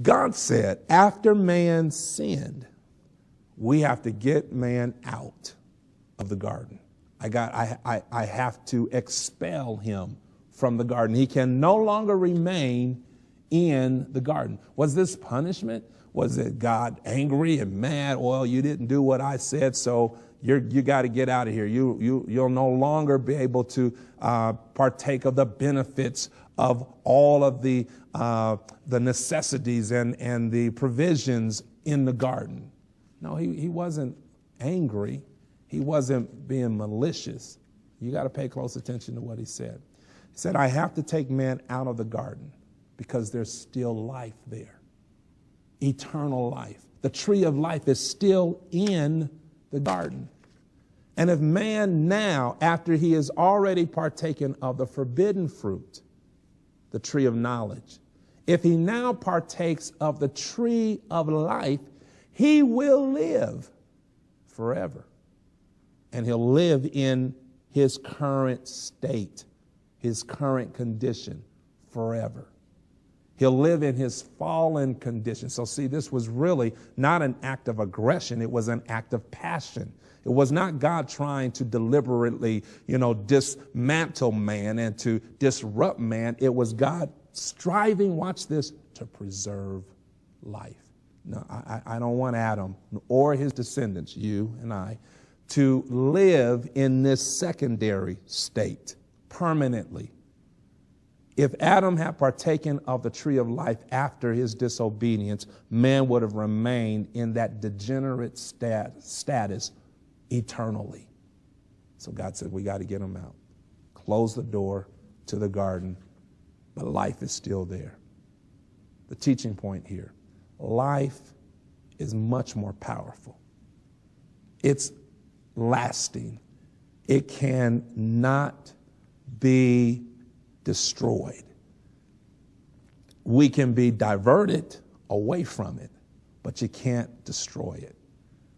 God said, after man sinned, we have to get man out of the garden. I have to expel him from the garden. He can no longer remain in the garden. Was this punishment? Was it God angry and mad? Well, you didn't do what I said, so you got to get out of here. You'll no longer be able to partake of the benefits of all of the necessities and the provisions in the garden. No, he wasn't angry. He wasn't being malicious. You got to pay close attention to what he said. He said, I have to take man out of the garden because there's still life there. Eternal life. The tree of life is still in the garden. And if man now, after he has already partaken of the forbidden fruit, the tree of knowledge, if he now partakes of the tree of life, he will live forever. And he'll live in his current state, his current condition forever. He'll live in his fallen condition. So see, this was really not an act of aggression. It was an act of passion. It was not God trying to deliberately, dismantle man and to disrupt man. It was God striving, watch this, to preserve life. No, I don't want Adam or his descendants, you and I, to live in this secondary state permanently. If Adam had partaken of the tree of life after his disobedience, man would have remained in that degenerate status eternally. So God said, we got to get him out. Close the door to the garden, but life is still there. The teaching point here, life is much more powerful. It's lasting. It cannot be destroyed. We can be diverted away from it, but you can't destroy it.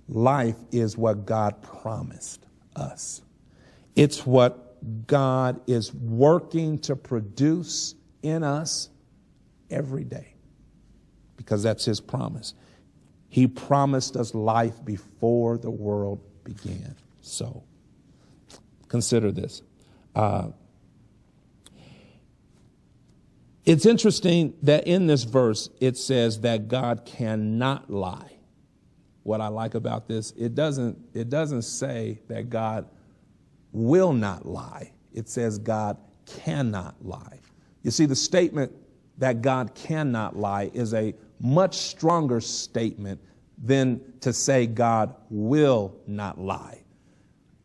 Life is what God promised us. It's what God is working to produce in us every day, because that's his promise. He promised us life before the world began. So consider this. It's interesting that in this verse, it says that God cannot lie. What I like about this, it doesn't say that God will not lie. It says God cannot lie. You see, the statement that God cannot lie is a much stronger statement than to say God will not lie.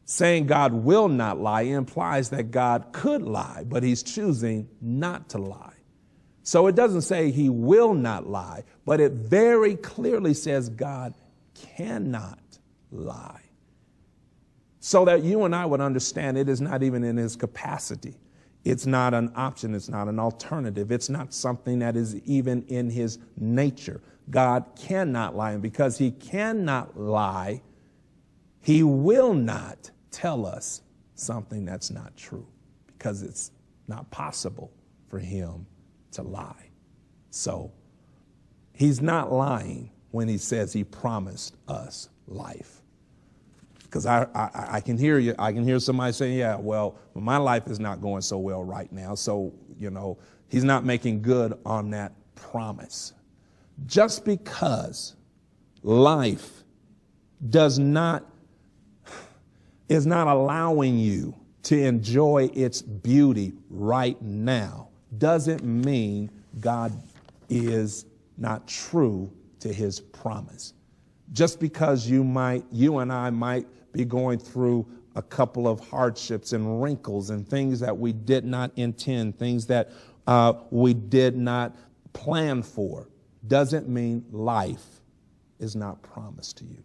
Saying God will not lie implies that God could lie, but he's choosing not to lie. So it doesn't say he will not lie, but it very clearly says God cannot lie. So that you and I would understand it is not even in his capacity. It's not an option. It's not an alternative. It's not something that is even in his nature. God cannot lie. And because he cannot lie, he will not tell us something that's not true, because it's not possible for him to lie. So he's not lying when he says he promised us life. Because I can hear you. I can hear somebody saying, yeah, well, my life is not going so well right now. So, he's not making good on that promise. Just because life is not allowing you to enjoy its beauty right now doesn't mean God is not true to his promise. Just because you and I might be going through a couple of hardships and wrinkles and things that we did not intend, things that we did not plan for, doesn't mean life is not promised to you.